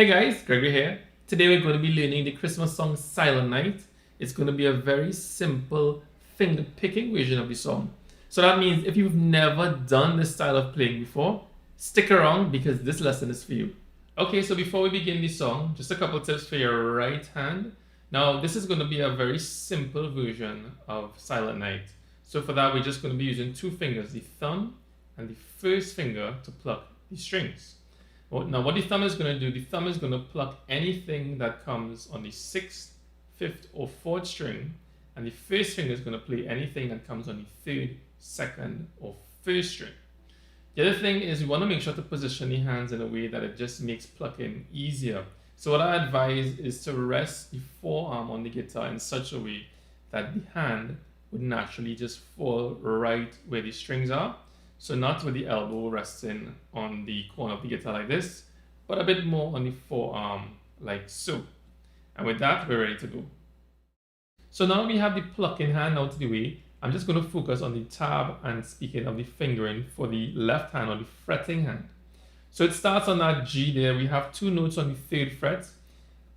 Hey guys, Gregory here. Today we're going to be learning the Christmas song Silent Night. It's going to be a very simple finger picking version of the song. So that means if you've never done this style of playing before, stick around because this lesson is for you. Okay, so before we begin the song, just a couple tips for your right hand. Now this is going to be a very simple version of Silent Night. So for that we're just going to be using two fingers, the thumb and the first finger to pluck the strings. Now what the thumb is going to do, the thumb is going to pluck anything that comes on the 6th, 5th or 4th string, and the first finger is going to play anything that comes on the 3rd, 2nd or 1st string. The other thing is we want to make sure to position the hands in a way that it just makes plucking easier. So what I advise is to rest the forearm on the guitar in such a way that the hand would naturally just fall right where the strings are. So not with the elbow resting on the corner of the guitar like this, but a bit more on the forearm like so. And with that, we're ready to go. So now we have the plucking hand out of the way. I'm just going to focus on the tab and speaking of the fingering for the left hand or the fretting hand. So it starts on that G there. We have two notes on the 3rd fret.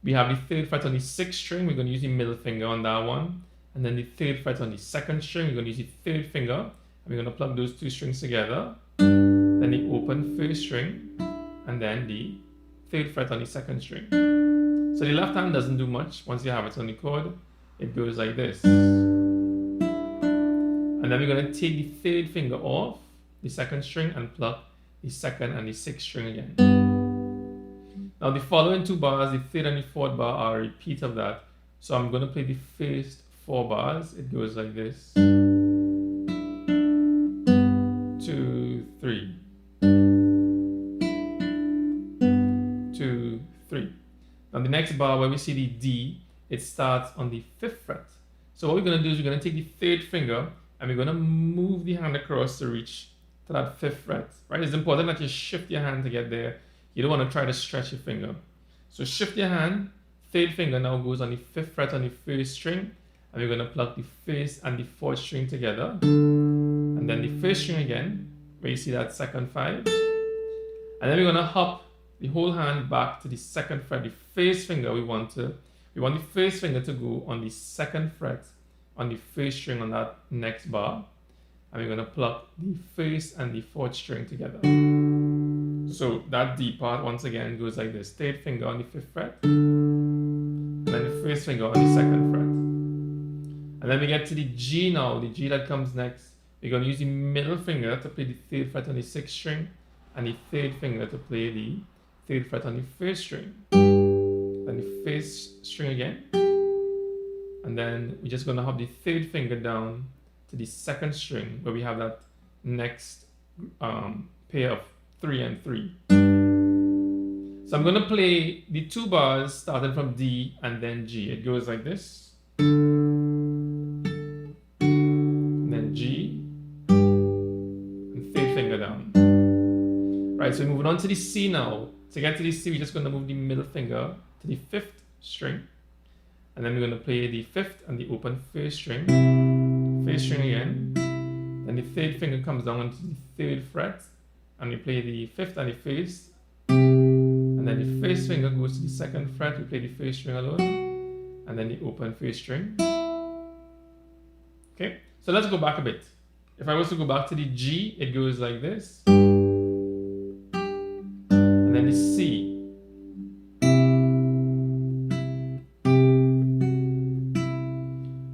We have the 3rd fret on the 6th string. We're going to use the middle finger on that one. And then the 3rd fret on the 2nd string. We're going to use the 3rd finger. And we're going to plug those two strings together. Then the open 1st string. And then the 3rd fret on the 2nd string. So the left hand doesn't do much. Once you have it on the chord, it goes like this. And then we're going to take the 3rd finger off the 2nd string and pluck the 2nd and the 6th string again. Now the following two bars, the 3rd and the 4th bar, are a repeat of that. So I'm going to play the first 4 bars. It goes like this. 2, 3. 2, 3. Now the next bar where we see the D, it starts on the 5th fret. So what we're going to do is we're going to take the 3rd finger and we're going to move the hand across to reach to that 5th fret. Right? It's important that you shift your hand to get there. You don't want to try to stretch your finger. So shift your hand. 3rd finger now goes on the 5th fret on the 1st string, and we're going to pluck the 1st and the 4th string together, and then the 1st string again, where you see that 2nd 5, and then we're going to hop the whole hand back to the 2nd fret. The 1st finger we want the 1st finger to go on the 2nd fret on the 1st string on that next bar, and we're going to pluck the 1st and the 4th string together. So that D part once again goes like this: 3rd finger on the 5th fret, and then the 1st finger on the 2nd fret. And then we get to the G now, the G that comes next. We're going to use the middle finger to play the 3rd fret on the 6th string, and the 3rd finger to play the 3rd fret on the 1st string. Then the 1st string again. And then we're just going to hop the 3rd finger down to the 2nd string, where we have that next pair of 3 and 3. So I'm going to play the 2 bars starting from D and then G. It goes like this. And then G. And 3rd finger down. Right, so we're moving on to the C now. To get to the C, we're just going to move the middle finger to the 5th string. And then we're going to play the 5th and the open 1st string. 1st string again. Then the 3rd finger comes down onto the 3rd fret. And we play the 5th and the 1st. And then the 1st finger goes to the 2nd fret. We play the 1st string alone. And then the open 1st string. Okay, so let's go back a bit. If I was to go back to the G, it goes like this. And then the C.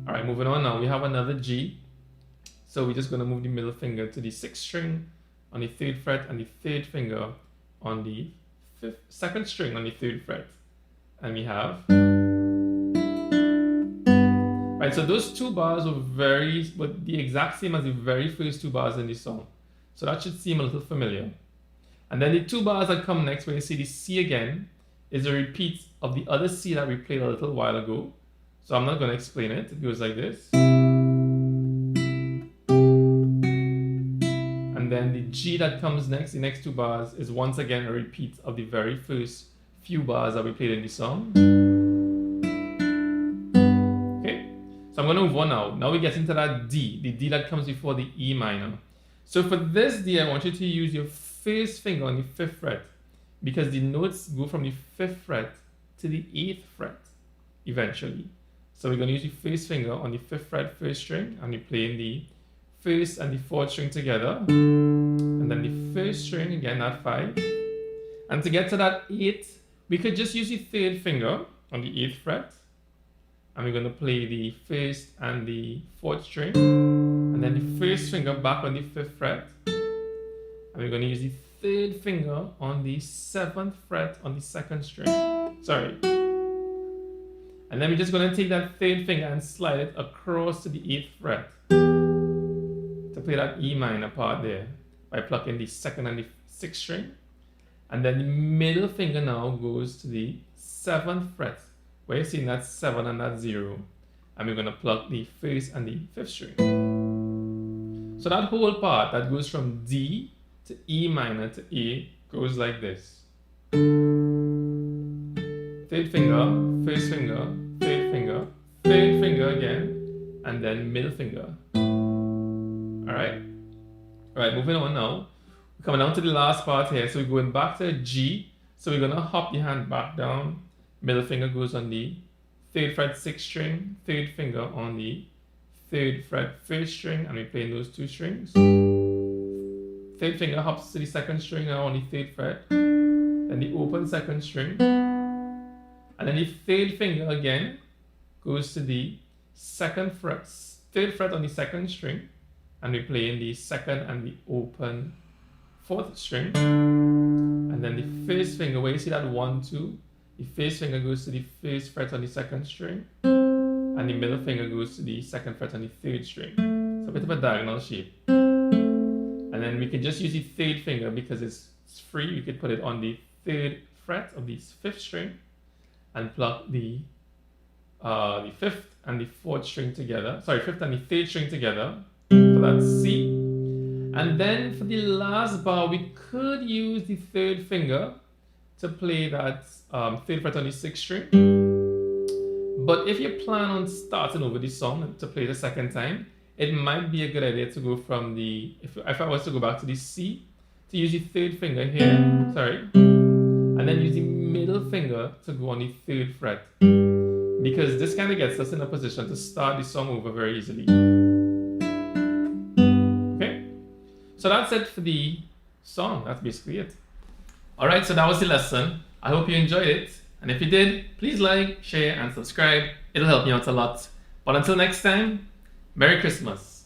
Alright, moving on now. We have another G. So we're just going to move the middle finger to the 6th string on the 3rd fret and the 3rd finger on the 2nd string on the 3rd fret. And we have... Right, so those 2 bars were the exact same as the very first 2 bars in the song. So that should seem a little familiar. And then the 2 bars that come next, where you see the C again, is a repeat of the other C that we played a little while ago. So I'm not going to explain it. It goes like this. And then the G that comes next, the next 2 bars, is once again a repeat of the very first few bars that we played in the song. Okay, so I'm going to move on now. Now we get into that D, the D that comes before the E minor. So for this D, I want you to use your first finger on the 5th fret. because the notes go from the 5th fret to the 8th fret eventually. So we're going to use the first finger on the 5th fret first string, and we're playing the 1st and the 4th string together, and then the 1st string again, that 5. And to get to that 8, we could just use the 3rd finger on the 8th fret, and we're going to play the 1st and the 4th string, and then the 1st finger back on the 5th fret, and we're going to use the 3rd finger on the 7th fret on the 2nd string. Sorry. And then we're just going to take that 3rd finger and slide it across to the 8th fret to play that E minor part there by plucking the 2nd and the 6th string. And then the middle finger now goes to the 7th fret, where you're seeing that 7 and that 0. And we're going to pluck the 1st and the 5th string. So that whole part that goes from D to E minor to A goes like this. 3rd finger, 1st finger, 3rd finger, 3rd finger again, and then middle finger. Alright? Alright, moving on now. We're coming down to the last part here. So we're going back to G. So we're going to hop the hand back down. Middle finger goes on the 3rd fret 6th string, 3rd finger on the 3rd fret 1st string, and we're playing those 2 strings. 3rd finger hops to the 2nd string now on the 3rd fret, then the open 2nd string, and then the 3rd finger again goes to the 2nd fret, 3rd fret on the 2nd string, and we're playing the 2nd and the open 4th string, and then the 1st finger, where you see that 1, 2, the 1st finger goes to the 1st fret on the 2nd string, and the middle finger goes to the 2nd fret on the 3rd string. It's a bit of a diagonal shape. And then we can just use the 3rd finger because it's free. We could put it on the 3rd fret of the 5th string and pluck the 5th and the 4th string together. Sorry, 5th and the 3rd string together for that C. And then for the last bar, we could use the 3rd finger to play that 3rd fret on the 6th string. But if you plan on starting over the song to play the 2nd time, it might be a good idea to go from the, if I was to go back to the C, to use the 3rd finger here, sorry, and then use the middle finger to go on the 3rd fret, because this kind of gets us in a position to start the song over very easily. Okay, so that's it for the song. That's basically it. Alright, so that was the lesson. I hope you enjoyed it, and if you did, please like, share, and subscribe. It'll help me out a lot. But until next time, Merry Christmas.